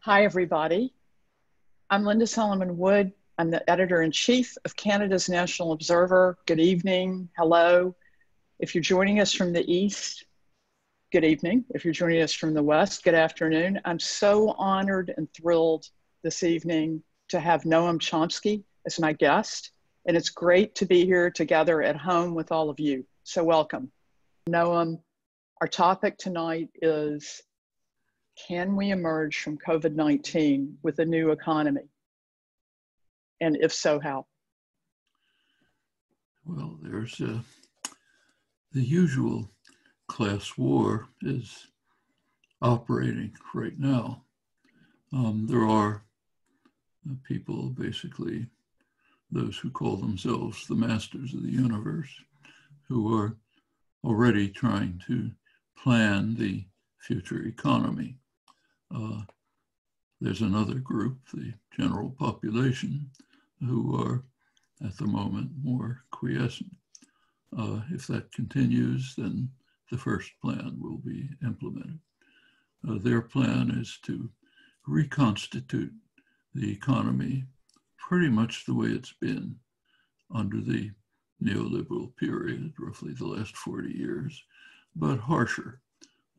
Hi, everybody. I'm Linda Solomon Wood. I'm the editor-in-chief of Canada's National Observer. Good evening. Hello. If you're joining us from the East, good evening. If you're joining us from the West, good afternoon. I'm so honored and thrilled this evening to have Noam Chomsky as my guest. And it's great to be here together at home with all of you. So welcome. Noam, our topic tonight is, can we emerge from COVID-19 with a new economy? And if so, how? Well, there's the usual class war is operating right now. There are people, basically those who call themselves the masters of the universe, who are already trying to plan the future economy. There's another group, the general population, who are at the moment more quiescent. If that continues, then the first plan will be implemented. Their plan is to reconstitute the economy pretty much the way it's been under the neoliberal period, roughly the last 40 years, but harsher,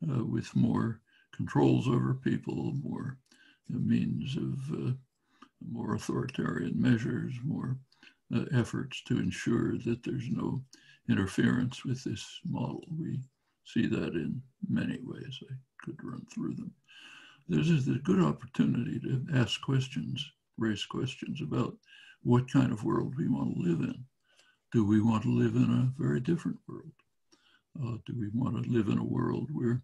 with more controls over people, more means of more authoritarian measures, more efforts to ensure that there's no interference with this model. We see that in many ways. I could run through them. There's a good opportunity to ask questions, raise questions about what kind of world we want to live in. Do we want to live in a very different world? Do we want to live in a world where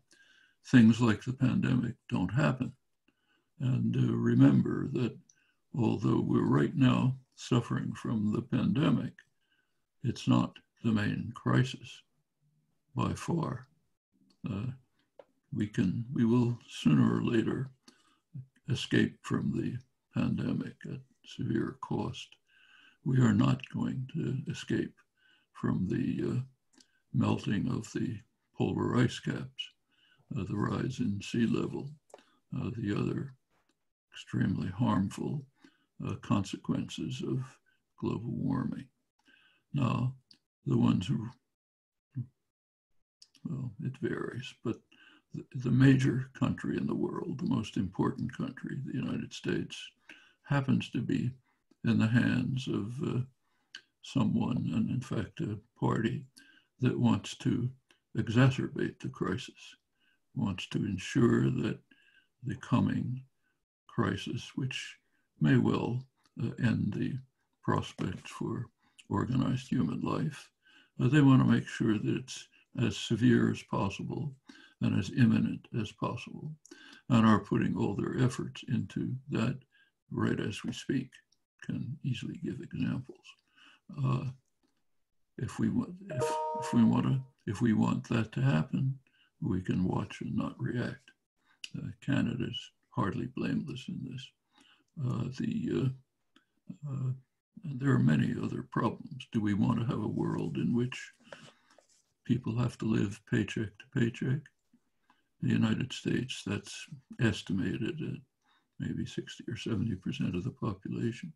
things like the pandemic don't happen? And remember that although we're right now suffering from the pandemic, it's not the main crisis by far. We will sooner or later escape from the pandemic at severe cost. We are not going to escape from the melting of the polar ice caps, the rise in sea level, the other extremely harmful consequences of global warming. Now, the ones who, well, it varies, but the major country in the world, the most important country, the United States, happens to be in the hands of someone, and in fact a party, that wants to exacerbate the crisis, wants to ensure that the coming crisis, which may well end the prospect for organized human life, they want to make sure that it's as severe as possible and as imminent as possible, and are putting all their efforts into that right as we speak. Can easily give examples. If we want that to happen, we can watch and not react. Canada's hardly blameless in this. There are many other problems. Do we want to have a world in which people have to live paycheck to paycheck? In the United States, that's estimated at maybe 60 or 70% of the population.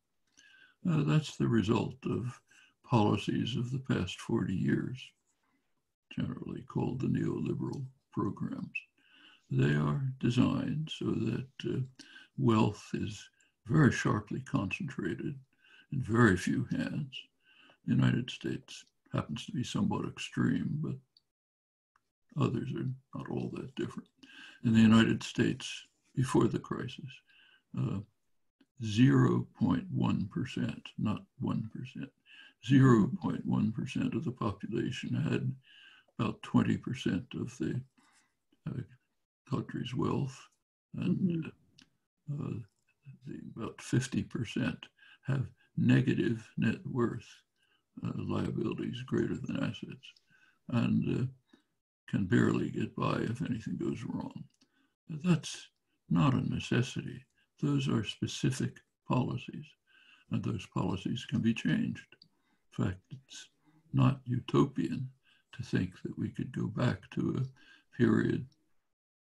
That's the result of policies of the past 40 years, generally called the neoliberal programs. They are designed so that wealth is very sharply concentrated in very few hands. The United States happens to be somewhat extreme, but others are not all that different. In the United States, before the crisis, 0.1%, not 1%, 0.1% of the population had about 20% of the country's wealth, and about 50% have negative net worth, liabilities greater than assets, and can barely get by if anything goes wrong. That's not a necessity. Those are specific policies, and those policies can be changed. In fact, it's not utopian to think that we could go back to a period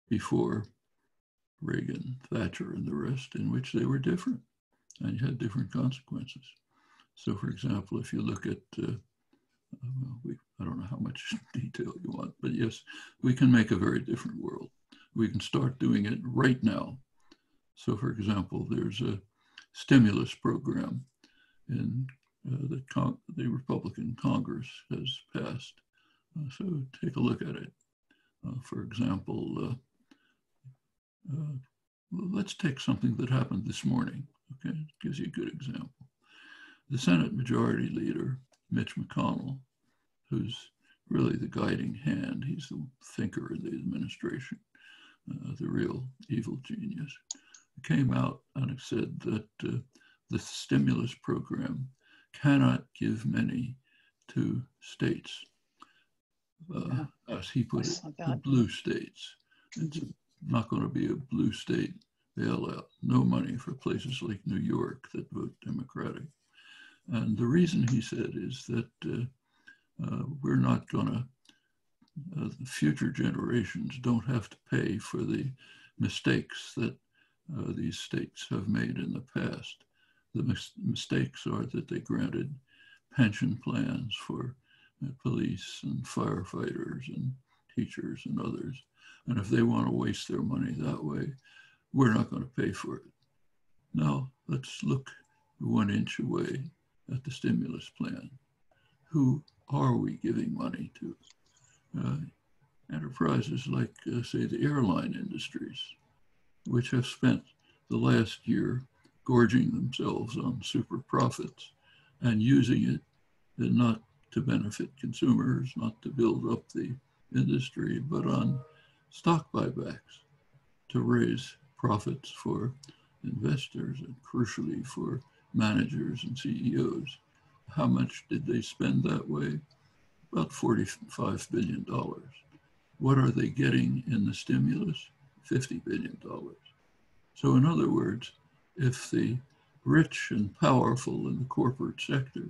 before Reagan, Thatcher, and the rest, in which they were different and you had different consequences. So, for example, if you look at, I don't know how much detail you want, but yes, we can make a very different world. We can start doing it right now. So, for example, there's a stimulus program in that the Republican Congress has passed. So take a look at it. For example, let's take something that happened this morning. Okay, it gives you a good example. The Senate Majority Leader, Mitch McConnell, who's really the guiding hand, he's the thinker in the administration, the real evil genius, came out and said that the stimulus program cannot give money to states, as he put it, the blue states. It's not going to be a blue state bailout, no money for places like New York that vote Democratic. And the reason he said is that we're not going to, the future generations don't have to pay for the mistakes that these states have made in the past. The mistakes are that they granted pension plans for police and firefighters and teachers and others. And if they want to waste their money that way, we're not going to pay for it. Now, let's look 1 inch away at the stimulus plan. Who are we giving money to? Enterprises like, say, the airline industries, which have spent the last year gorging themselves on super profits and using it not to benefit consumers, not to build up the industry, but on stock buybacks to raise profits for investors and crucially for managers and CEOs. How much did they spend that way? About $45 billion. What are they getting in the stimulus? $50 billion. So in other words, if the rich and powerful in the corporate sector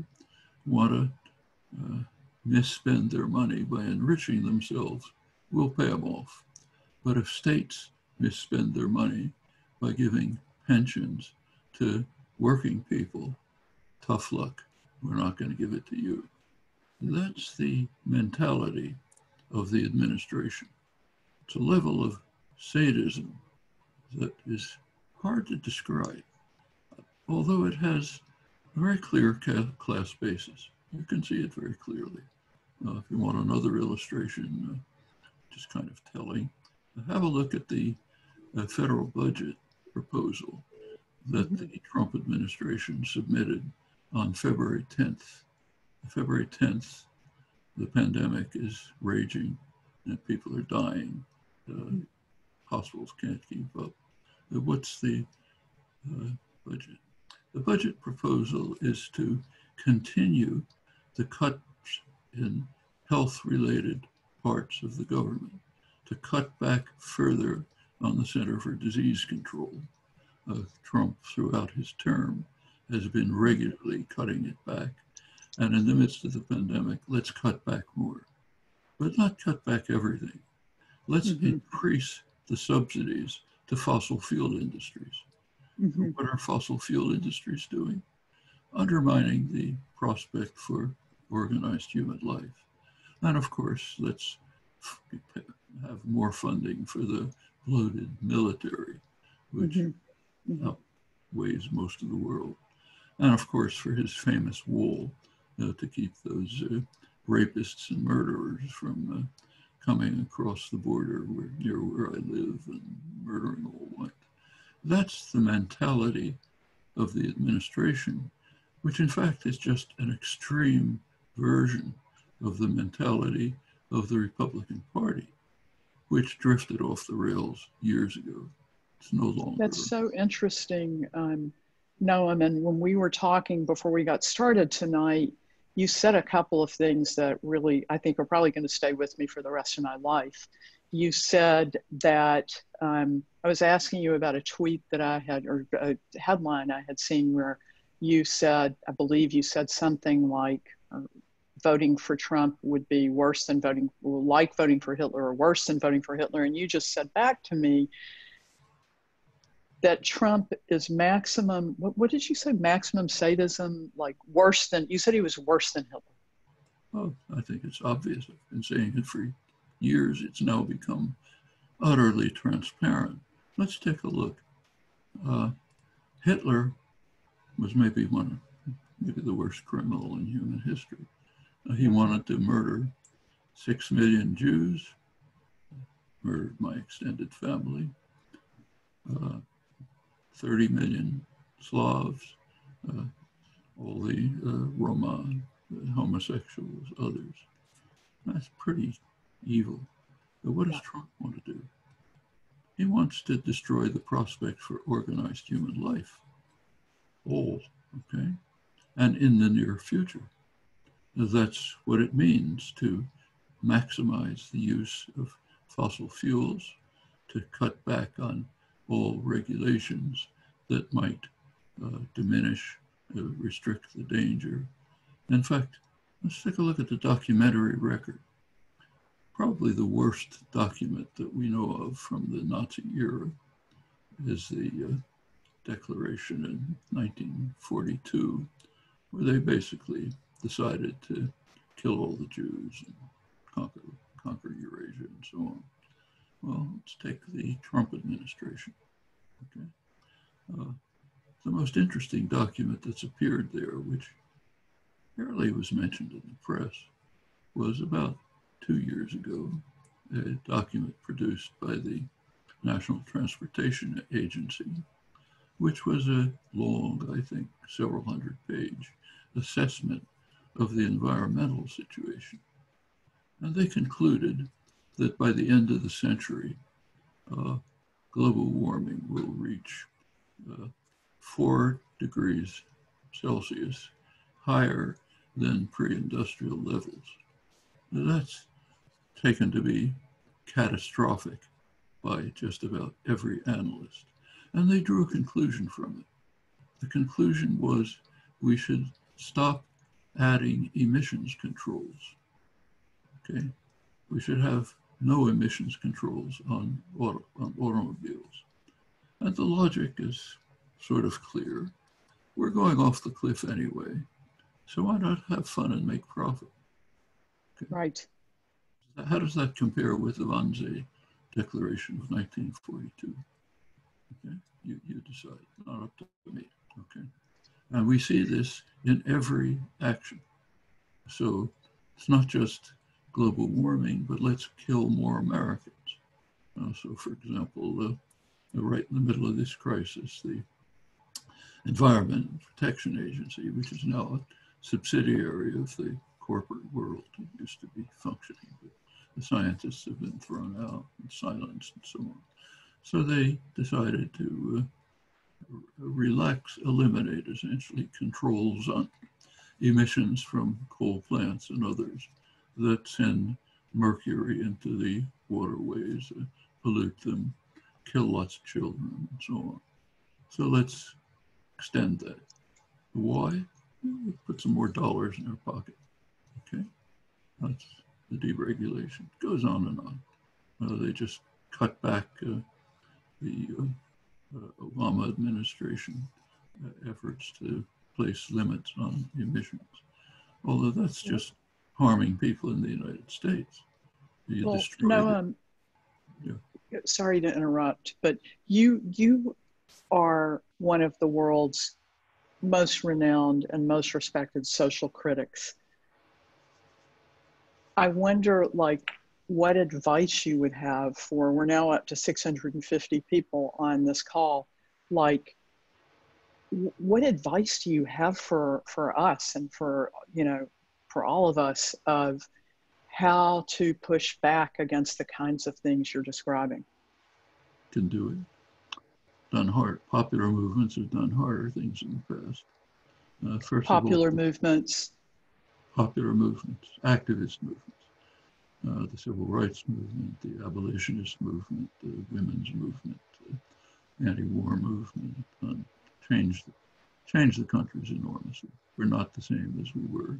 want to misspend their money by enriching themselves, we'll pay them off. But if states misspend their money by giving pensions to working people, tough luck, we're not going to give it to you. That's the mentality of the administration. It's a level of sadism that is hard to describe, although it has a very clear class basis. You can see it very clearly. If you want another illustration, just kind of telling, have a look at the federal budget proposal that the Trump administration submitted on February 10th. February 10th, the pandemic is raging and people are dying. Hospitals can't keep up. What's the budget? The budget proposal is to continue the cuts in health-related parts of the government, to cut back further on the Center for Disease Control. Trump, throughout his term, has been regularly cutting it back. And in the midst of the pandemic, let's cut back more, but not cut back everything. Let's increase the subsidies to fossil fuel industries. What are fossil fuel industries doing? Undermining the prospect for organized human life. And of course, let's have more funding for the bloated military, which outweighs most of the world. And of course, for his famous wall to keep those rapists and murderers from coming across the border near where I live and murdering all white. That's the mentality of the administration, which in fact is just an extreme version of the mentality of the Republican Party, which drifted off the rails years ago. It's no longer. That's so interesting, Noam. And when we were talking before we got started tonight, you said a couple of things that really, I think, are probably going to stay with me for the rest of my life. You said that, I was asking you about a tweet that I had, or a headline I had seen where you said, I believe you said something like, voting for Trump would be worse than voting for Hitler, or worse than voting for Hitler. And you just said back to me, that Trump is maximum, what did you say, maximum sadism, like worse than, you said he was worse than Hitler. Oh, I think it's obvious. I've been saying it for years. It's now become utterly transparent. Let's take a look. Hitler was maybe the worst criminal in human history. He wanted to murder 6 million Jews, murdered my extended family, 30 million Slavs, all the Roma, homosexuals, others. That's pretty evil. But what does Trump want to do? He wants to destroy the prospect for organized human life. All, okay? And in the near future. That's what it means to maximize the use of fossil fuels, to cut back on all regulations that might diminish, restrict the danger. In fact, let's take a look at the documentary record. Probably the worst document that we know of from the Nazi era is the declaration in 1942, where they basically decided to kill all the Jews and conquer Eurasia and so on. Well, let's take the Trump administration. Okay, the most interesting document that's appeared there, which barely was mentioned in the press, was about 2 years ago, a document produced by the National Transportation Agency, which was a long, I think, several hundred-page assessment of the environmental situation. And they concluded that by the end of the century, global warming will reach 4 degrees Celsius higher than pre-industrial levels. Now, that's taken to be catastrophic by just about every analyst. And they drew a conclusion from it. The conclusion was we should stop adding emissions controls. Okay, we should have no emissions controls on automobiles. And the logic is sort of clear. We're going off the cliff anyway, so why not have fun and make profit? Okay. Right. How does that compare with the Wannsee Declaration of 1942? Okay, you decide, not up to me. Okay, and we see this in every action. So it's not just global warming, but let's kill more Americans. So, for example, right in the middle of this crisis, the Environment Protection Agency, which is now a subsidiary of the corporate world, it used to be functioning, but the scientists have been thrown out and silenced and so on. So they decided to eliminate essentially controls on emissions from coal plants and others that send mercury into the waterways, pollute them, kill lots of children, and so on. So let's extend that. Why? We'll put some more dollars in our pocket. Okay, that's the deregulation. It goes on and on. They just cut back the Obama administration efforts to place limits on emissions. Although that's just harming people in the United States. You destroy sorry to interrupt, but you are one of the world's most renowned and most respected social critics. I wonder, like, what advice you would have for, we're now up to 650 people on this call, like, what advice do you have for us and for all of us of how to push back against the kinds of things you're describing? Can do it. Done hard. Popular movements have done harder things in the past. First Popular of all, movements. Popular movements, activist movements, the civil rights movement, the abolitionist movement, the women's movement, the anti-war movement, changed the countries enormously. We're not the same as we were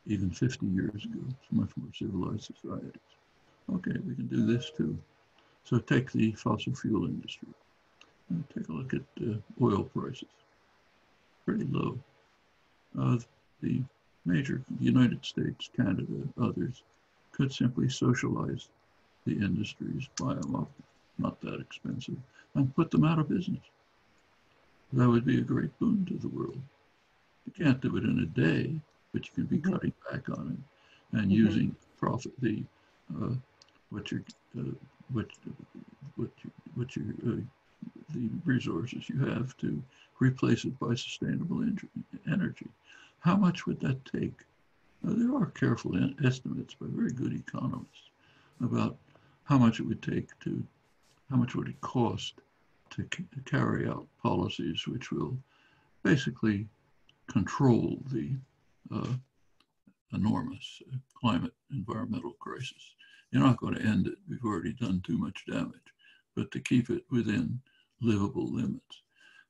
even 50 years ago. It's much more civilized societies. Okay, we can do this too. So take the fossil fuel industry. Take a look at oil prices, pretty low. The major United States, Canada, others could simply socialize the industries, buy them up, not that expensive, and put them out of business. That would be a great boon to the world. You can't do it in a day, but you can be cutting back on it and using profit the the resources you have to replace it by sustainable energy. How much would that take? There are careful estimates by very good economists about how much it would take how much would it cost to carry out policies which will basically control the enormous climate environmental crisis. You're not going to end it. We've already done too much damage, but to keep it within livable limits.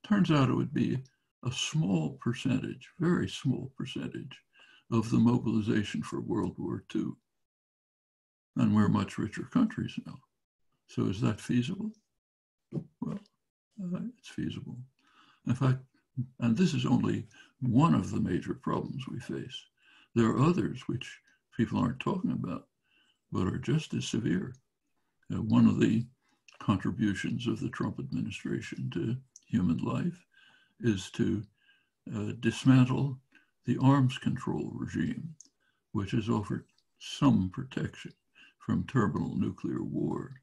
Turns out it would be a small percentage, very small percentage of the mobilization for World War II. And we're much richer countries now. So is that feasible? Well, it's feasible. In fact, and this is only one of the major problems we face. There are others which people aren't talking about, but are just as severe. One of the contributions of the Trump administration to human life is to dismantle the arms control regime, which has offered some protection from terminal nuclear war.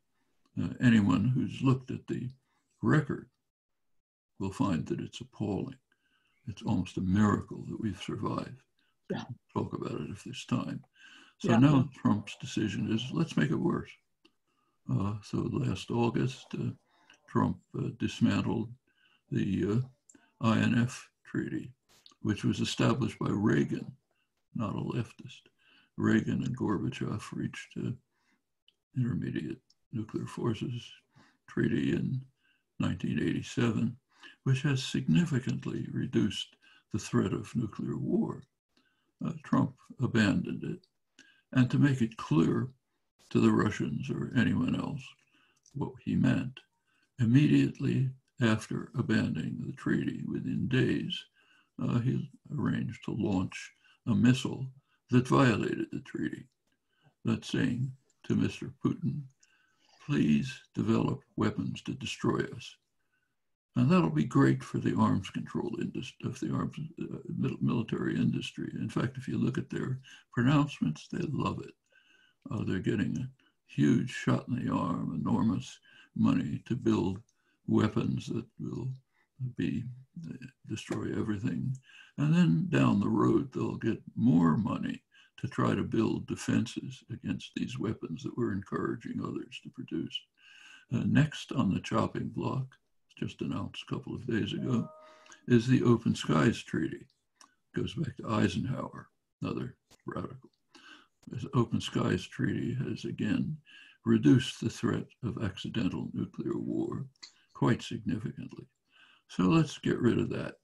Anyone who's looked at the record will find that it's appalling. It's almost a miracle that we've survived. Yeah. We'll talk about it if there's time. So now Trump's decision is, let's make it worse. So last August, Trump dismantled the INF Treaty, which was established by Reagan, not a leftist. Reagan and Gorbachev reached Intermediate Nuclear Forces Treaty in 1987, which has significantly reduced the threat of nuclear war. Trump abandoned it. And to make it clear to the Russians or anyone else what he meant, immediately after abandoning the treaty, within days, he arranged to launch a missile that violated the treaty. That's saying to Mr. Putin, please develop weapons to destroy us. And that'll be great for the arms control industry, of the arms military industry. In fact, if you look at their pronouncements, they love it. They're getting a huge shot in the arm, enormous money to build weapons that will destroy everything. And then down the road, they'll get more money to try to build defenses against these weapons that we're encouraging others to produce. Next on the chopping block, just announced a couple of days ago, is the Open Skies Treaty. It goes back to Eisenhower, another radical. This Open Skies Treaty has again reduced the threat of accidental nuclear war quite significantly. So let's get rid of that.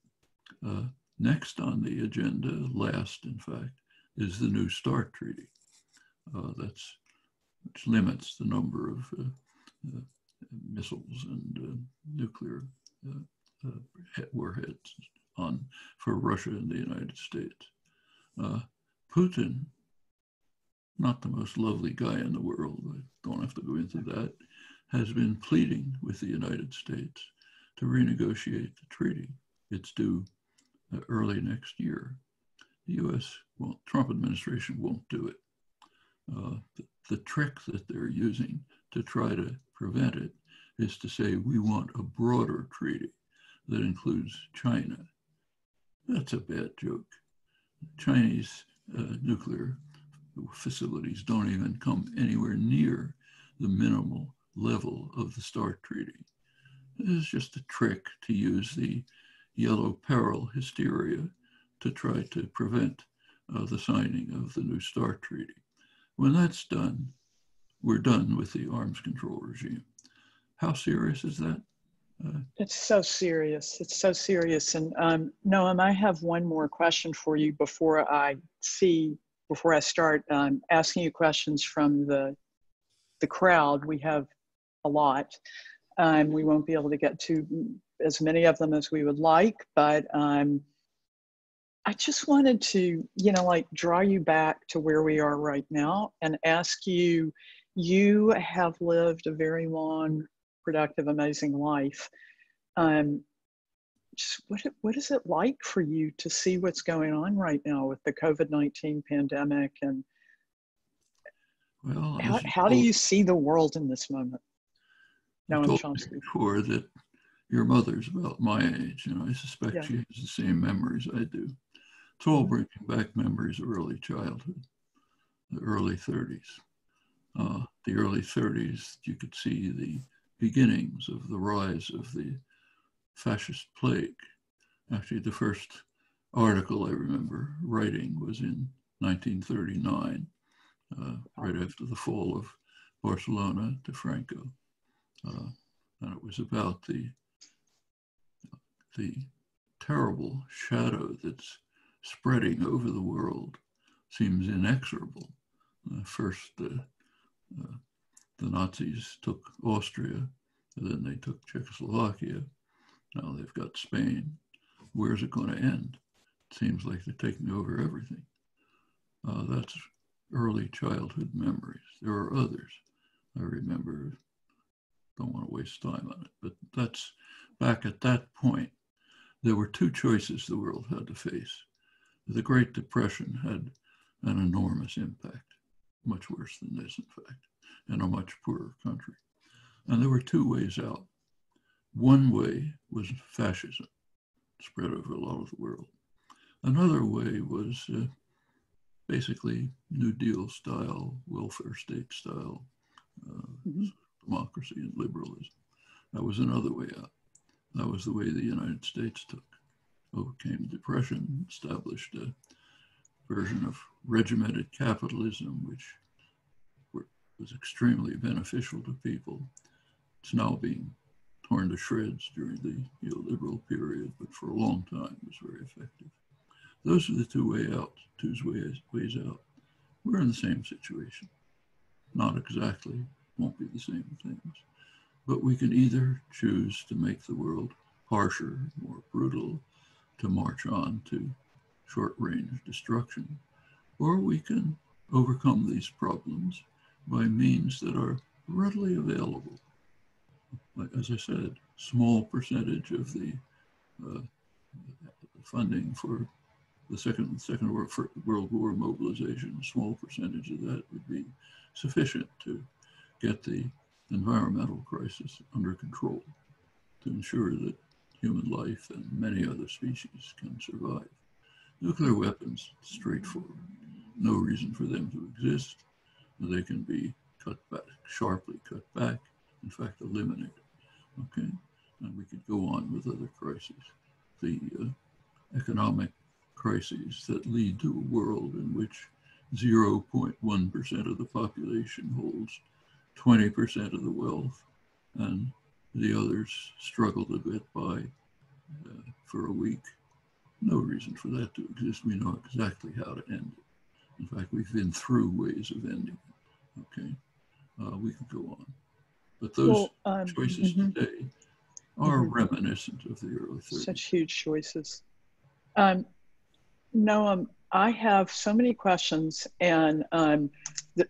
Next on the agenda, last in fact, is the New START Treaty. Which limits the number of missiles and nuclear warheads for Russia and the United States. Putin, not the most lovely guy in the world, I don't have to go into that, has been pleading with the United States to renegotiate the treaty. It's due early next year. The Trump administration won't do it. The trick that they're using to try to prevent it is to say, we want a broader treaty that includes China. That's a bad joke. Chinese nuclear facilities don't even come anywhere near the minimal level of the START Treaty. This is just a trick to use the yellow peril hysteria to try to prevent the signing of the New START Treaty. When that's done, we're done with the arms control regime. How serious is that? It's so serious. It's so serious. And Noam, I have one more question for you before I start asking you questions from the crowd. We have a lot. We won't be able to get to as many of them as we would like, but I just wanted to, like draw you back to where we are right now and ask you, you have lived a very long, productive, amazing life. Just what is it like for you to see what's going on right now with the COVID-19 pandemic, and well, how do you see the world in this moment? Noam told Chomsky. you before that your mother's about my age, and I suspect she has the same memories I do. It's all bringing back memories of early childhood, the early 30s. The early 30s, you could see the beginnings of the rise of the fascist plague. Actually, the first article I remember writing was in 1939, right after the fall of Barcelona to Franco. And it was about the terrible shadow that's spreading over the world, seems inexorable. First, the Nazis took Austria, and then they took Czechoslovakia. Now they've got Spain. Where's it going to end? It seems like they're taking over everything. That's early childhood memories. There are others. I remember, don't want to waste time on it, but that's back at that point. There were two choices the world had to face. The Great Depression had an enormous impact, much worse than this, in fact, in a much poorer country. And there were two ways out. One way was fascism, spread over a lot of the world. Another way was basically New Deal style, welfare state style, democracy and liberalism. That was another way out. That was the way the United States took. Overcame depression, established a version of regimented capitalism, which was extremely beneficial to people. It's now being torn to shreds during the neoliberal period, but for a long time it was very effective. Those are the two ways out. We're in the same situation. Not exactly, won't be the same things, but we can either choose to make the world harsher, more brutal, to march on to short-range destruction, or we can overcome these problems by means that are readily available. Like, as I said, small percentage of the funding for the Second World War mobilization, a small percentage of that would be sufficient to get the environmental crisis under control, to ensure that human life and many other species can survive. Nuclear weapons, straightforward. No reason for them to exist. They can be cut back, sharply cut back, in fact, eliminated. Okay, and we could go on with other crises. The economic crises that lead to a world in which 0.1% of the population holds 20% of the wealth, and the others struggled a bit by for a week. No reason for that to exist. We know exactly how to end it. In fact, we've been through ways of ending it. Okay, we could go on, but those choices today are reminiscent of the early 30s. Such huge choices. Noam, I have so many questions, and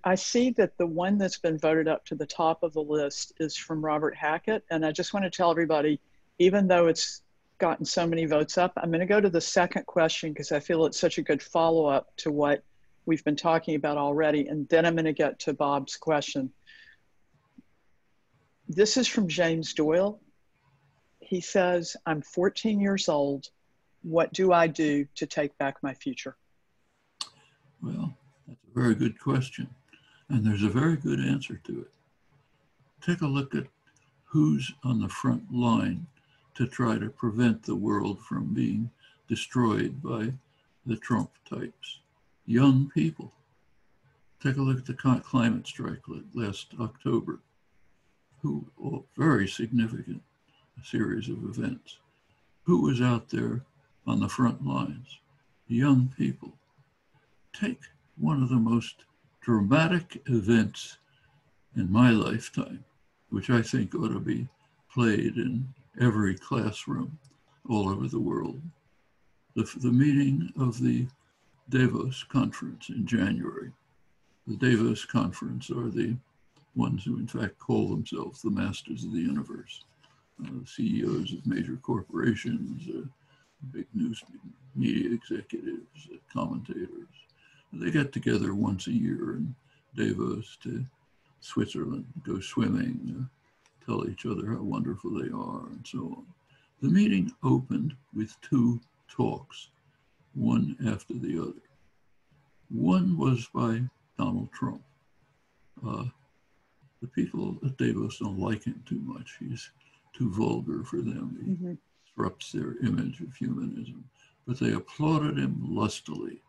I see that the one that's been voted up to the top of the list is from Robert Hackett, and I just want to tell everybody, even though it's gotten so many votes up, I'm going to go to the second question because I feel it's such a good follow-up to what we've been talking about already, and then I'm going to get to Bob's question. This is from James Doyle. He says, I'm 14 years old. What do I do to take back my future? Well, that's a very good question. And there's a very good answer to it. Take a look at who's on the front line to try to prevent the world from being destroyed by the Trump types. Young people. Take a look at the climate strike last October, who, very significant series of events. Who was out there on the front lines? Young people. Take one of the most dramatic events in my lifetime, which I think ought to be played in every classroom all over the world. The meeting of the Davos conference in January. The Davos conference are the ones who in fact call themselves the masters of the universe. CEOs of major corporations, big news media executives, commentators. They get together once a year in Davos to Switzerland, go swimming, tell each other how wonderful they are, and so on. The meeting opened with two talks, one after the other. One was by Donald Trump. The people at Davos don't like him too much. He's too vulgar for them. He disrupts their image of humanism. But they applauded him lustily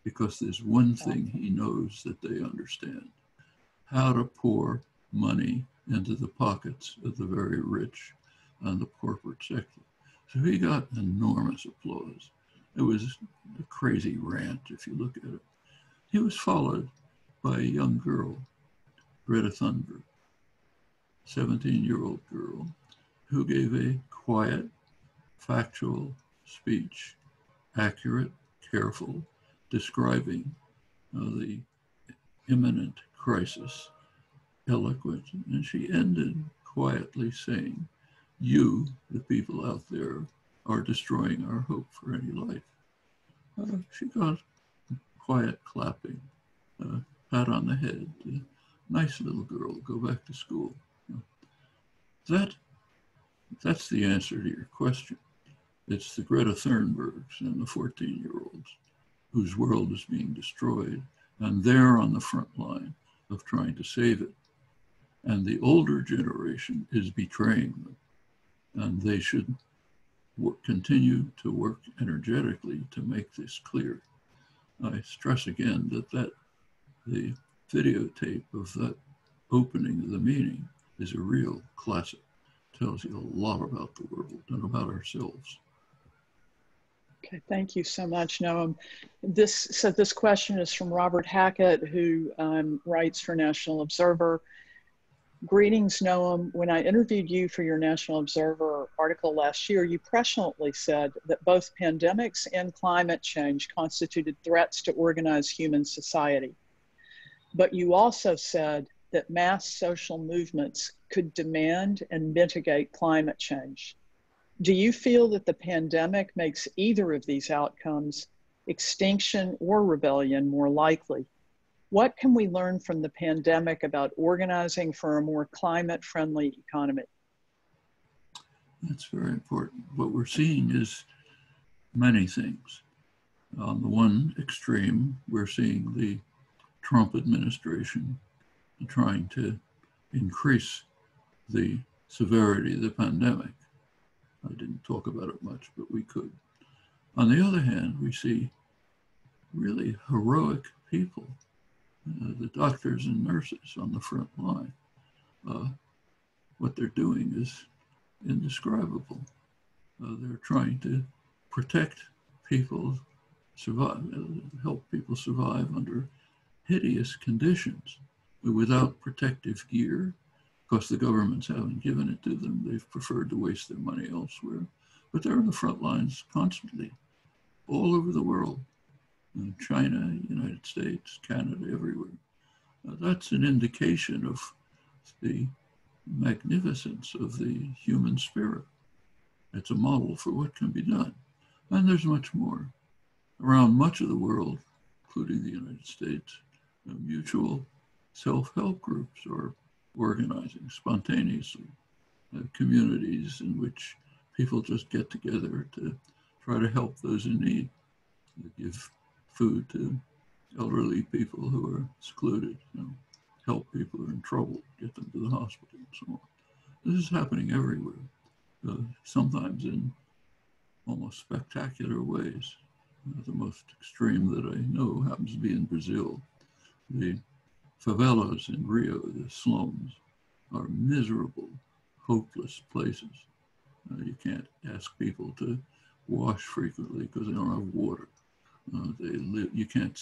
because there's one thing he knows that they understand: how to pour money into the pockets of the very rich and the corporate sector. So he got enormous applause. It was a crazy rant, if you look at it. He was followed by a young girl, Greta Thunberg, 17-year-old girl, who gave a quiet, factual speech, accurate, careful, describing the imminent crisis, eloquent, and she ended quietly saying, "You, the people out there, are destroying our hope for any life." She got quiet clapping, pat on the head, nice little girl, go back to school. That's the answer to your question. It's the Greta Thunbergs and the 14-year-olds whose world is being destroyed, and they're on the front line of trying to save it. And the older generation is betraying them, and they should continue to work energetically to make this clear. I stress again that the videotape of that opening of the meeting is a real classic. Tells you a lot about the world and about ourselves. Okay, thank you so much, Noam. This question is from Robert Hackett, who writes for National Observer. Greetings, Noam. When I interviewed you for your National Observer article last year, you presciently said that both pandemics and climate change constituted threats to organized human society. But you also said that mass social movements could demand and mitigate climate change. Do you feel that the pandemic makes either of these outcomes, extinction or rebellion, more likely? What can we learn from the pandemic about organizing for a more climate-friendly economy? That's very important. What we're seeing is many things. On the one extreme, we're seeing the Trump administration trying to increase the severity of the pandemic. I didn't talk about it much, but we could. On the other hand, we see really heroic people, the doctors and nurses on the front line. What they're doing is indescribable. They're trying to protect people, help people survive under hideous conditions without protective gear. Because the governments haven't given it to them, they've preferred to waste their money elsewhere. But they're on the front lines constantly, all over the world. China, United States, Canada, everywhere. That's an indication of the magnificence of the human spirit. It's a model for what can be done. And there's much more. Around much of the world, including the United States, mutual self-help groups are organizing spontaneously, communities in which people just get together to try to help those in need. They give food to elderly people who are secluded, help people who are in trouble, get them to the hospital, and so on. This is happening everywhere, sometimes in almost spectacular ways. The most extreme that I know happens to be in Brazil. The favelas in Rio, the slums, are miserable, hopeless places. You can't ask people to wash frequently because they don't have water. You can't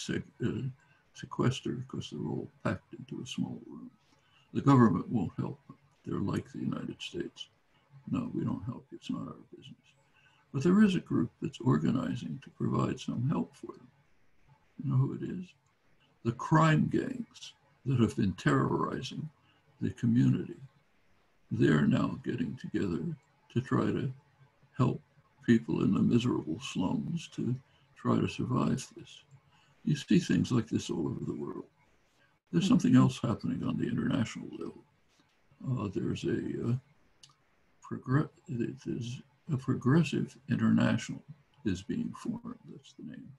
sequester because they're all packed into a small room. The government won't help them. They're like the United States. no, we don't help you, it's not our business. But there is a group that's organizing to provide some help for them. You know who it is? The crime gangs that have been terrorizing the community. They're now getting together to try to help people in the miserable slums to try to survive this. You see things like this all over the world. There's something else happening on the international level. There's a progressive international is being formed. That's the name.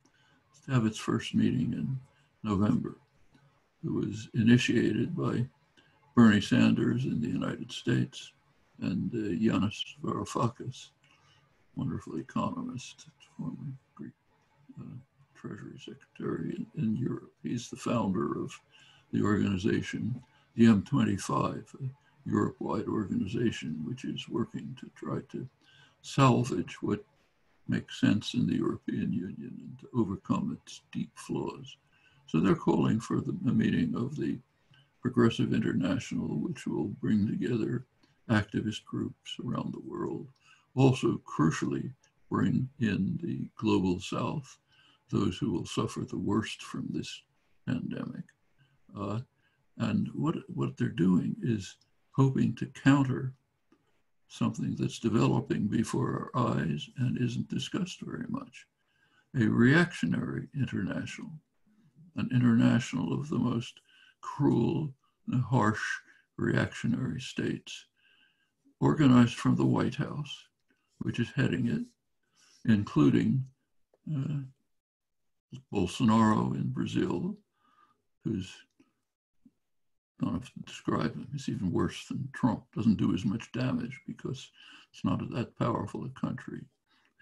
It's to have its first meeting in November. It was initiated by Bernie Sanders in the United States and Yanis Varoufakis, wonderful economist, former Greek Treasury Secretary in Europe. He's the founder of the organization, the M25, a Europe-wide organization which is working to try to salvage what makes sense in the European Union and to overcome its deep flaws. So they're calling for a meeting of the Progressive International, which will bring together activist groups around the world. Also, crucially, bring in the global South, those who will suffer the worst from this pandemic. And what they're doing is hoping to counter something that's developing before our eyes and isn't discussed very much. A reactionary international, an international of the most cruel and harsh reactionary states, organized from the White House, which is heading it, including Bolsonaro in Brazil, who's, I don't know if to describe him, he's even worse than Trump, doesn't do as much damage because it's not that powerful a country.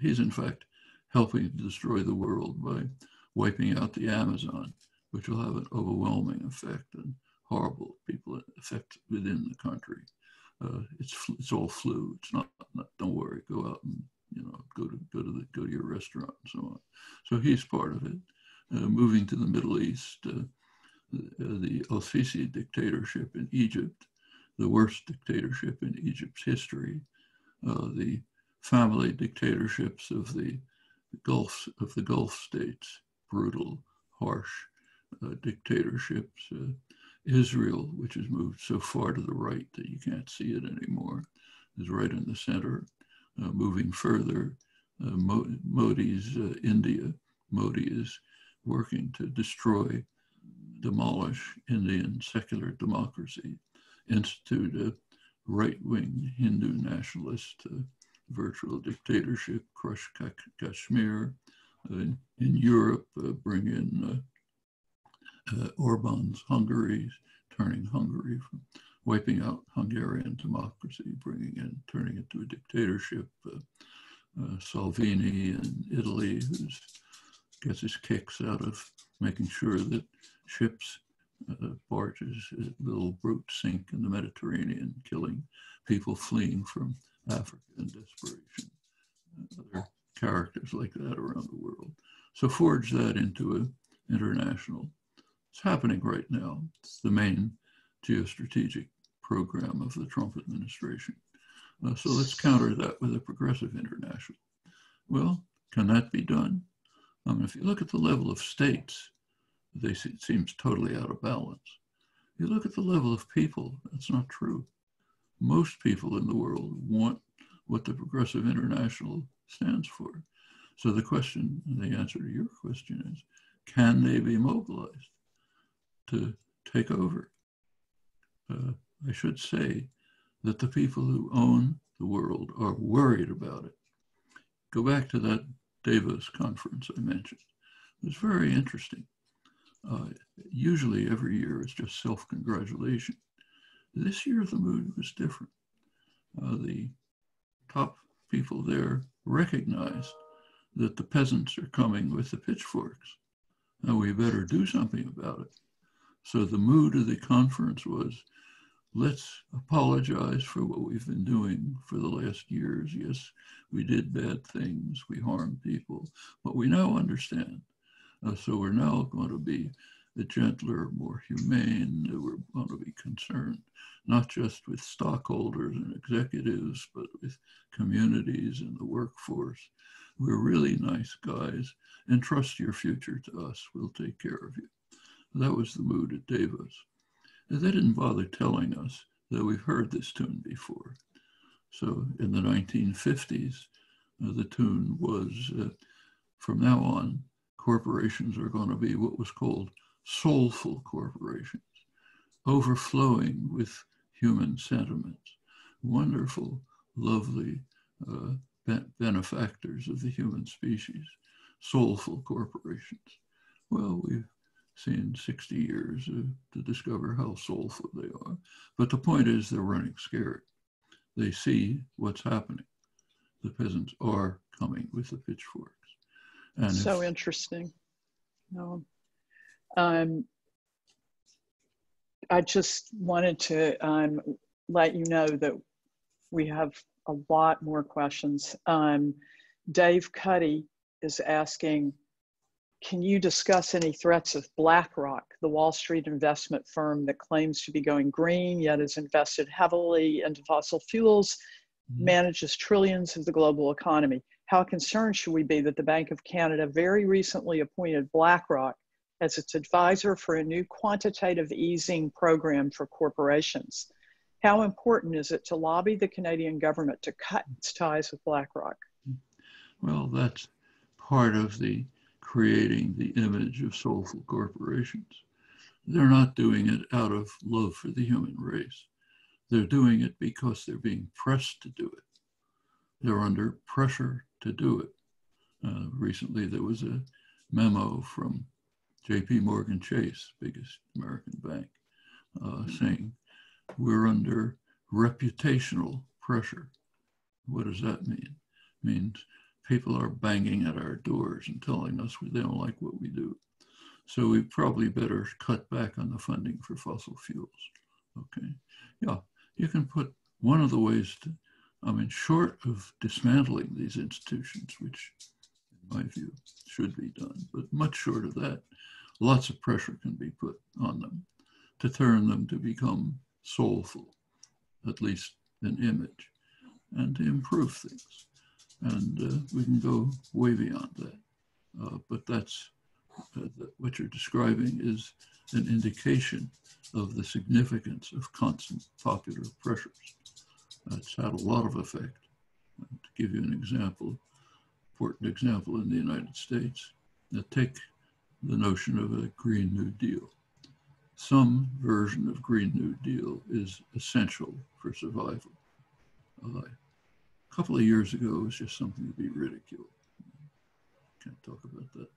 He's in fact helping to destroy the world by wiping out the Amazon, which will have an overwhelming effect and horrible people effect within the country. It's all flu. It's not. Don't worry. Go out and go to your restaurant and so on. So he's part of it. Moving to the Middle East, the al-Sisi dictatorship in Egypt, the worst dictatorship in Egypt's history, the family dictatorships of the Gulf states, brutal, harsh dictatorships. Israel, which has moved so far to the right that you can't see it anymore, is right in the center. Moving further, Modi's India. Modi is working to destroy, demolish Indian secular democracy, institute a right-wing Hindu nationalist virtual dictatorship, crush Kashmir. In Europe, bring in Orban's Hungary, turning Hungary from wiping out Hungarian democracy, turning it to a dictatorship. Salvini in Italy, who gets his kicks out of making sure that ships, barges, little brutes sink in the Mediterranean, killing people fleeing from Africa in desperation. Other characters like that around the world. So forge that into an international. It's happening right now. It's the main geostrategic program of the Trump administration. So let's counter that with a progressive international. Well, can that be done? If you look at the level of states, it seems totally out of balance. You look at the level of people, that's not true. Most people in the world want what the progressive international stands for. So the question, and the answer to your question is, can they be mobilized to take over? I should say that the people who own the world are worried about it. Go back to that Davos conference I mentioned. It was very interesting. Usually every year it's just self-congratulation. This year the mood was different. The top people there recognized that the peasants are coming with the pitchforks. Now we better do something about it. So the mood of the conference was, let's apologize for what we've been doing for the last years. Yes, we did bad things, we harmed people, but we now understand. So we're now going to be the gentler, more humane. We're going to be concerned not just with stockholders and executives, but with communities and the workforce. We're really nice guys, and trust your future to us. We'll take care of you. That was the mood at Davos. And they didn't bother telling us that we've heard this tune before. So in the 1950s, the tune was, from now on, corporations are going to be what was called soulful corporations, overflowing with human sentiments, wonderful, lovely benefactors of the human species, soulful corporations. Well, we've seen 60 years to discover how soulful they are. But the point is they're running scared. They see what's happening. The peasants are coming with the pitchforks. And so interesting. I just wanted to let you know that we have a lot more questions. Dave Cuddy is asking, can you discuss any threats of BlackRock, the Wall Street investment firm that claims to be going green, yet is invested heavily into fossil fuels, manages trillions of the global economy? How concerned should we be that the Bank of Canada very recently appointed BlackRock as its advisor for a new quantitative easing program for corporations? How important is it to lobby the Canadian government to cut its ties with BlackRock? Well, that's part of the creating the image of soulful corporations. They're not doing it out of love for the human race. They're doing it because they're being pressed to do it. They're under pressure to do it. Recently, there was a memo from JP Morgan Chase, biggest American bank, saying we're under reputational pressure. What does that mean? It means people are banging at our doors and telling us they don't like what we do. So we probably better cut back on the funding for fossil fuels. Okay, yeah, you can put one of the ways to, short of dismantling these institutions, which in my view should be done, but much short of that, lots of pressure can be put on them to turn them to become soulful, at least an image, and to improve things. And we can go way beyond that. But that's what you're describing is an indication of the significance of constant popular pressures. It's had a lot of effect. To give you an example, important example in the United States, take the notion of a Green New Deal. Some version of Green New Deal is essential for survival. A couple of years ago, it was just something to be ridiculed. Can't talk about that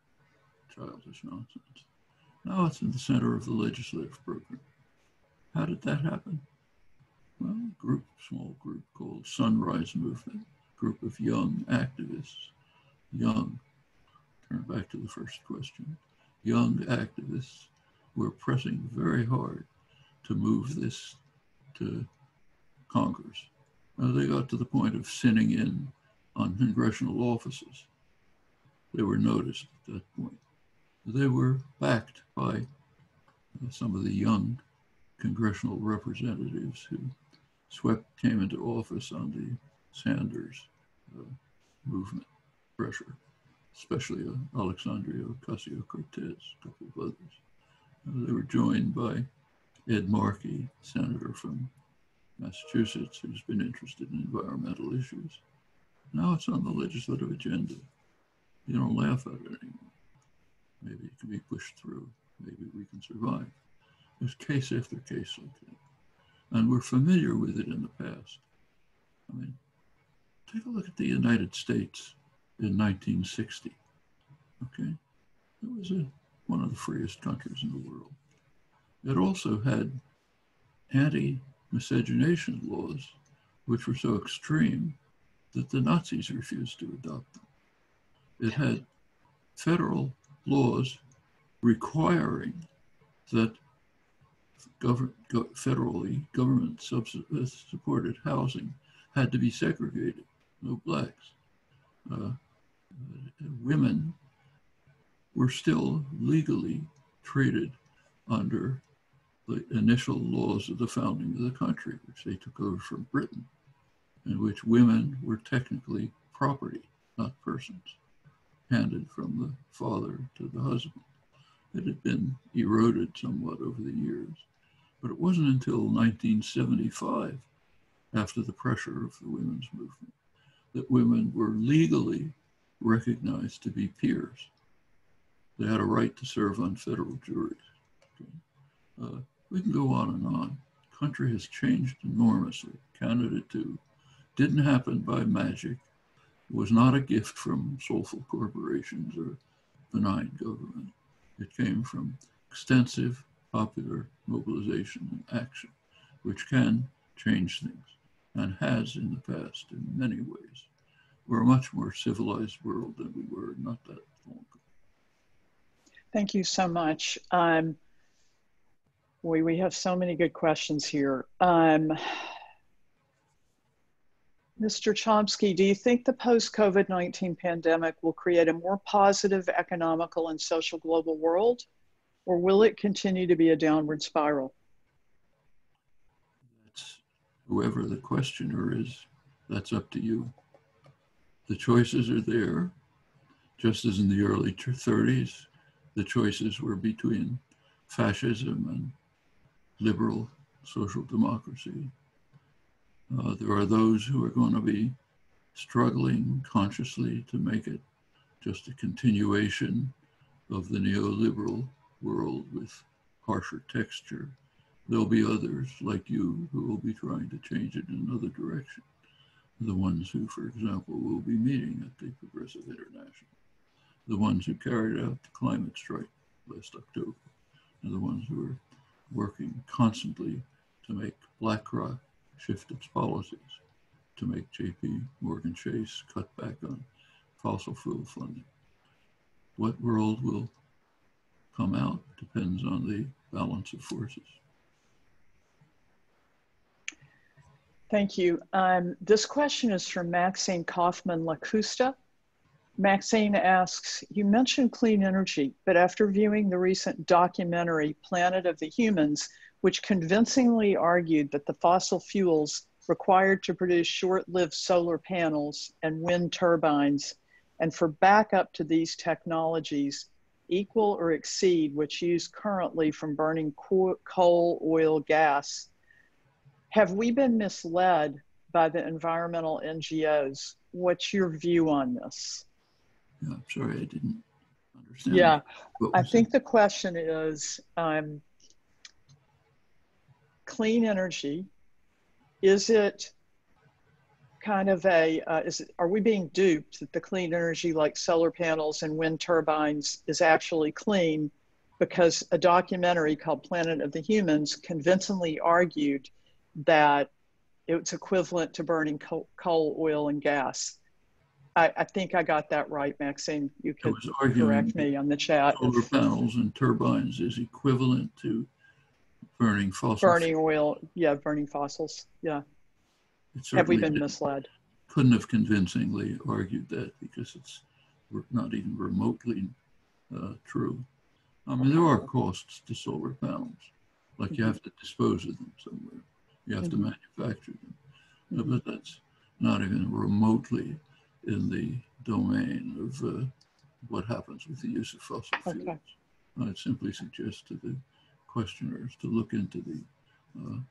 childish nonsense. Now it's in the center of the legislative program. How did that happen? Well, a small group called Sunrise Movement, group of young activists, turn back to the first question, young activists were pressing very hard to move this to Congress. They got to the point of sitting in on congressional offices. They were noticed at that point. They were backed by some of the young congressional representatives who came into office on the Sanders movement pressure, especially Alexandria Ocasio-Cortez, a couple of others. They were joined by Ed Markey, senator from Massachusetts, who's been interested in environmental issues. Now it's on the legislative agenda. You don't laugh at it anymore. Maybe it can be pushed through. Maybe we can survive. There's case after case like that. And we're familiar with it in the past. Take a look at the United States in 1960. Okay? It was one of the freest countries in the world. It also had anti-miscegenation laws, which were so extreme that the Nazis refused to adopt them. It had federal laws requiring that federally government-supported housing had to be segregated, no blacks. Women were still legally treated under the initial laws of the founding of the country, which they took over from Britain, in which women were technically property, not persons, handed from the father to the husband. It had been eroded somewhat over the years, but it wasn't until 1975, after the pressure of the women's movement, that women were legally recognized to be peers. They had a right to serve on federal juries. We can go on and on. The country has changed enormously. Canada too. Didn't happen by magic. It was not a gift from soulful corporations or benign government. It came from extensive popular mobilization and action, which can change things and has in the past in many ways. We're a much more civilized world than we were not that long ago. Thank you so much. We have so many good questions here. Mr. Chomsky, do you think the post-COVID-19 pandemic will create a more positive economical and social global world, or will it continue to be a downward spiral? That's, whoever the questioner is, that's up to you. The choices are there, just as in the early 30s, the choices were between fascism and liberal social democracy. There are those who are going to be struggling consciously to make it just a continuation of the neoliberal world with harsher texture. There'll be others like you who will be trying to change it in another direction. The ones who, for example, will be meeting at the Progressive International. The ones who carried out the climate strike last October. And the ones who are working constantly to make BlackRock shift its policies, to make JP Morgan Chase cut back on fossil fuel funding. What world will come out depends on the balance of forces. Thank you. This question is from Maxine Kaufman-Lacusta. Maxine asks, you mentioned clean energy, but after viewing the recent documentary, Planet of the Humans, which convincingly argued that the fossil fuels required to produce short-lived solar panels and wind turbines, and for backup to these technologies, equal or exceed what's used currently from burning coal, oil, gas. Have we been misled by the environmental NGOs? What's your view on this? Yeah, I'm sorry, I didn't understand. Yeah, I think the question is, clean energy, is it kind of a, are we being duped that the clean energy like solar panels and wind turbines is actually clean because a documentary called Planet of the Humans convincingly argued that it's equivalent to burning coal, oil, and gas? I think I got that right, Maxine. You could correct me on the chat. Solar panels and turbines is equivalent to burning fossil burning oil, yeah, burning fossils, yeah. Have we been misled? Couldn't have convincingly argued that because it's not even remotely true. I mean, there are costs to solar panels, like you have to dispose of them somewhere. You have to manufacture them, but that's not even remotely in the domain of what happens with the use of fossil fuels. I'd simply suggest to the questioners to look into the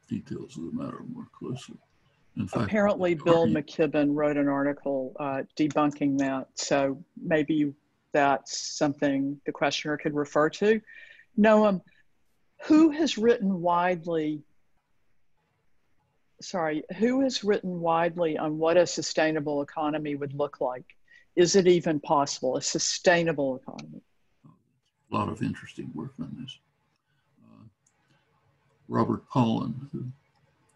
details of the matter more closely. In fact, apparently Bill McKibben wrote an article debunking that, so maybe that's something the questioner could refer to. Noam, who has written widely on what a sustainable economy would look like? Is it even possible, a sustainable economy? A lot of interesting work on this. Robert Pollin,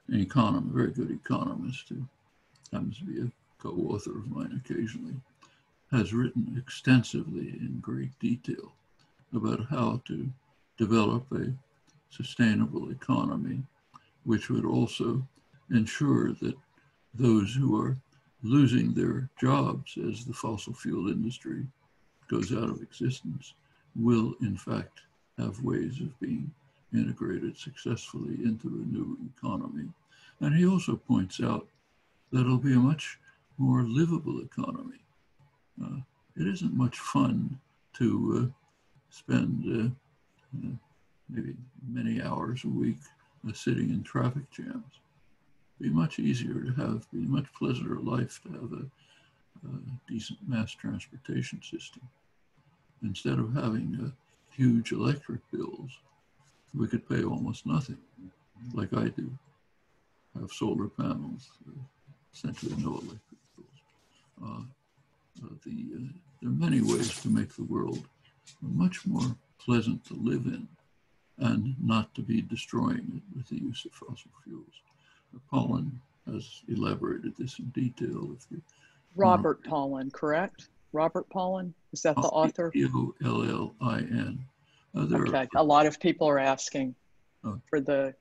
an economist, very good economist, who happens to be a co-author of mine occasionally, has written extensively in great detail about how to develop a sustainable economy, which would also ensure that those who are losing their jobs as the fossil fuel industry goes out of existence will in fact have ways of being integrated successfully into a new economy. And he also points out that it'll be a much more livable economy. It isn't much fun to spend maybe many hours a week sitting in traffic jams. Be much easier to have, be much pleasanter life to have a decent mass transportation system. Instead of having huge electric bills, we could pay almost nothing, like I do. I have solar panels, essentially no electric bills. There are many ways to make the world much more pleasant to live in and not to be destroying it with the use of fossil fuels. Pollan has elaborated this in detail. Robert Pollin, correct? Robert Pollin, is that the author? Pollin. Okay, a lot of people are asking for the...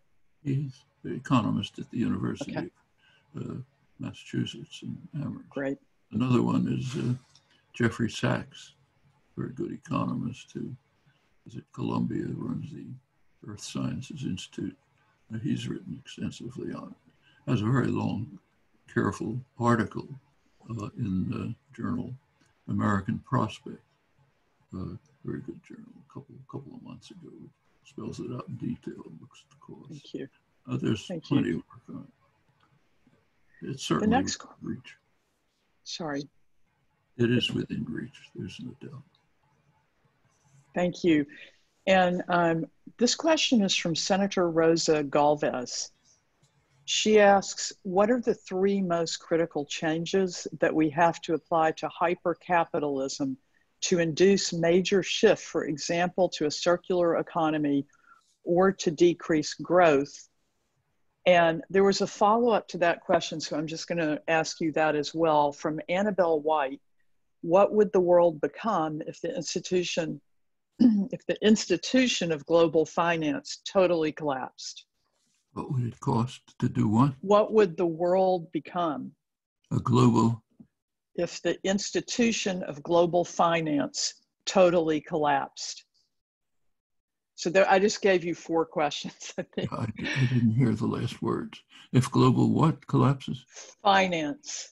He's the economist at the University of Massachusetts in Amherst. Great. Another one is Jeffrey Sachs, very good economist who is at Columbia, runs the Earth Sciences Institute. He's written extensively on it. Has a very long, careful article in the journal American Prospect, very good journal, a couple of months ago. It spells it out in detail, looks at the cost. Thank you. There's plenty of work on it. It's certainly within reach. Sorry. It is within reach, there's no doubt. Thank you. And this question is from Senator Rosa Galvez. She asks, what are the three most critical changes that we have to apply to hyper-capitalism to induce major shift, for example, to a circular economy or to decrease growth? And there was a follow-up to that question, so I'm just going to ask you that as well. From Annabelle White, what would the world become if the institution of global finance totally collapsed? What would it cost to do what? What would the world become? A global... If the institution of global finance totally collapsed. So there, I just gave you 4 questions, I think. I didn't hear the last words. If global what collapses? Finance,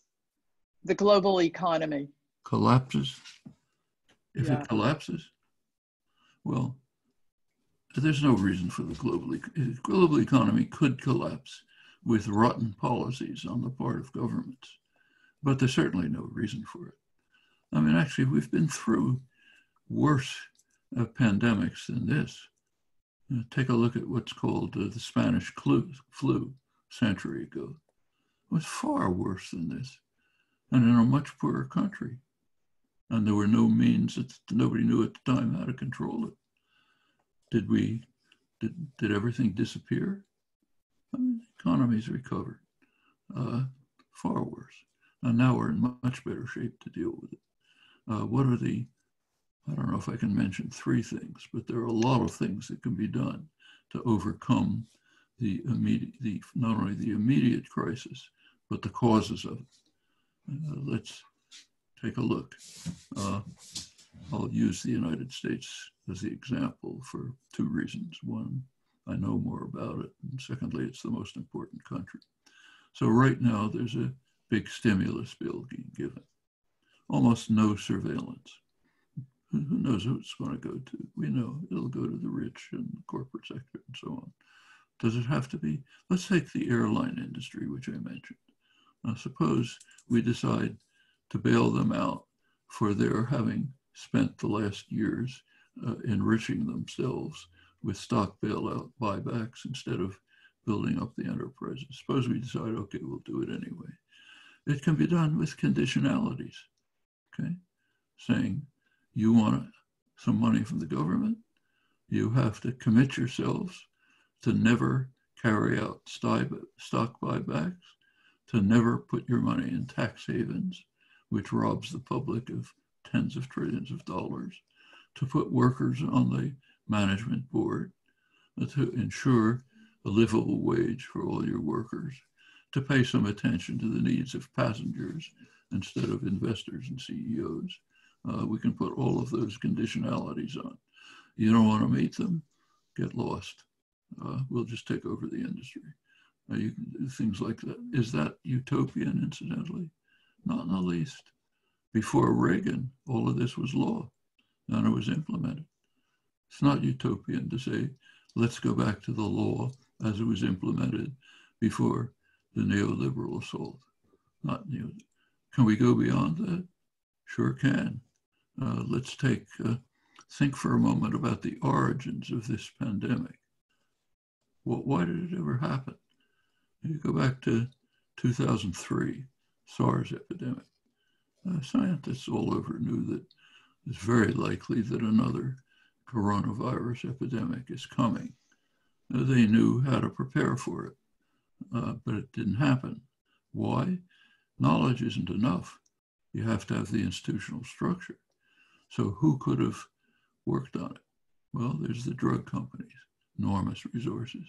the global economy. Collapses? If it collapses? Well, there's no reason for the global economy could collapse with rotten policies on the part of governments, but there's certainly no reason for it. I mean, actually, we've been through worse pandemics than this. Take a look at what's called the Spanish flu a century ago. It was far worse than this, and in a much poorer country. And there were no means, nobody knew at the time how to control it. Did everything disappear? I mean, the economy's recovered, far worse. And now we're in much better shape to deal with it. What are I don't know if I can mention 3 things, but there are a lot of things that can be done to overcome not only the immediate crisis, but the causes of it. Let's take a look. I'll use the United States as the example for 2 reasons. One, I know more about it. And secondly, it's the most important country. So right now there's a big stimulus bill being given. Almost no surveillance. Who knows who it's going to go to? We know it'll go to the rich and the corporate sector and so on. Does it have to be? Let's take the airline industry, which I mentioned. Now, suppose we decide to bail them out for their having spent the last years enriching themselves with stock bailout buybacks instead of building up the enterprises. Suppose we decide, okay, we'll do it anyway. It can be done with conditionalities, okay? Saying, you want some money from the government, you have to commit yourselves to never carry out stock buybacks, to never put your money in tax havens, which robs the public of tens of trillions of dollars, to put workers on the management board, to ensure a livable wage for all your workers, to pay some attention to the needs of passengers instead of investors and CEOs. We can put all of those conditionalities on. You don't want to meet them, get lost. We'll just take over the industry. You can do things like that. Is that utopian, incidentally? Not in the least. Before Reagan, all of this was law. None of it was implemented. It's not utopian to say, let's go back to the law as it was implemented before the neoliberal assault. Not neo. Can we go beyond that? Sure can. Let's think for a moment about the origins of this pandemic. Well, why did it ever happen? You go back to 2003, SARS epidemic. Scientists all over knew that it's very likely that another coronavirus epidemic is coming. They knew how to prepare for it, but it didn't happen. Why? Knowledge isn't enough. You have to have the institutional structure. So who could have worked on it? Well, there's the drug companies, enormous resources.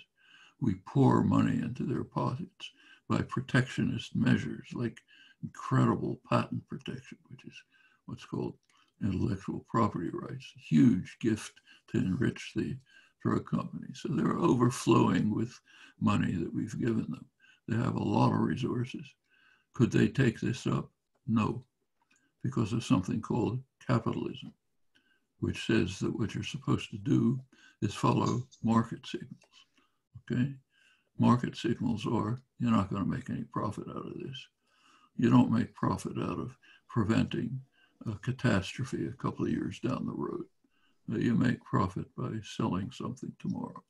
We pour money into their pockets by protectionist measures like incredible patent protection, which is what's called intellectual property rights, a huge gift to enrich the drug companies. So they're overflowing with money that we've given them. They have a lot of resources. Could they take this up? No, because of something called capitalism, which says that what you're supposed to do is follow market signals, okay? Market signals are, you're not going to make any profit out of this. You don't make profit out of preventing a catastrophe a couple of years down the road. You make profit by selling something tomorrow.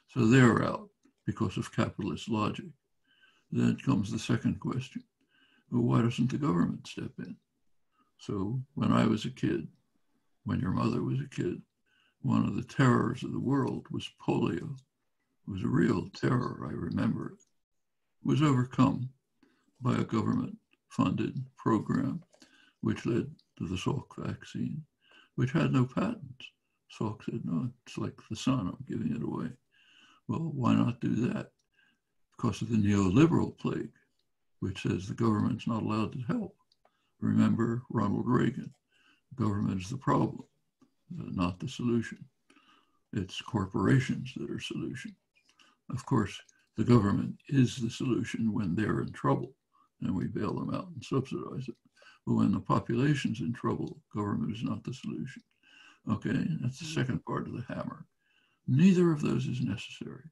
So they're out because of capitalist logic. Then comes the second question. Well, why doesn't the government step in? So when I was a kid, when your mother was a kid, one of the terrors of the world was polio. It was a real terror, I remember it. It was overcome by a government-funded program, which led to the Salk vaccine, which had no patents. Salk said, no, it's like the sun, I'm giving it away. Well, why not do that? Because of the neoliberal plague, which says the government's not allowed to help. Remember Ronald Reagan, government is the problem, not the solution. It's corporations that are solution. Of course, the government is the solution when they're in trouble and we bail them out and subsidize it. But when the population's in trouble, government is not the solution. Okay, that's the second part of the hammer. Neither of those is necessary.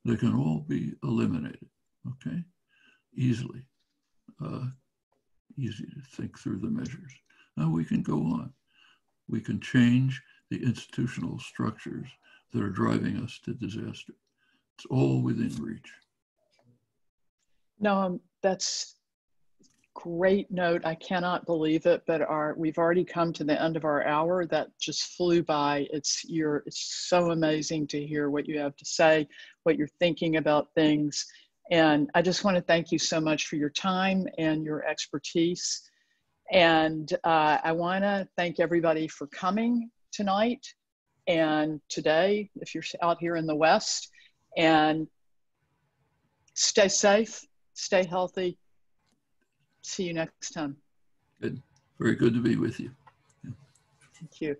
They can all be eliminated, okay, easily. Easy to think through the measures. Now we can go on. We can change the institutional structures that are driving us to disaster. It's all within reach. No, that's great note. I cannot believe it, but we've already come to the end of our hour. That just flew by. It's so amazing to hear what you have to say, what you're thinking about things. And I just want to thank you so much for your time and your expertise. And I want to thank everybody for coming tonight and today, if you're out here in the West. And stay safe, stay healthy. See you next time. Good. Very good to be with you. Thank you.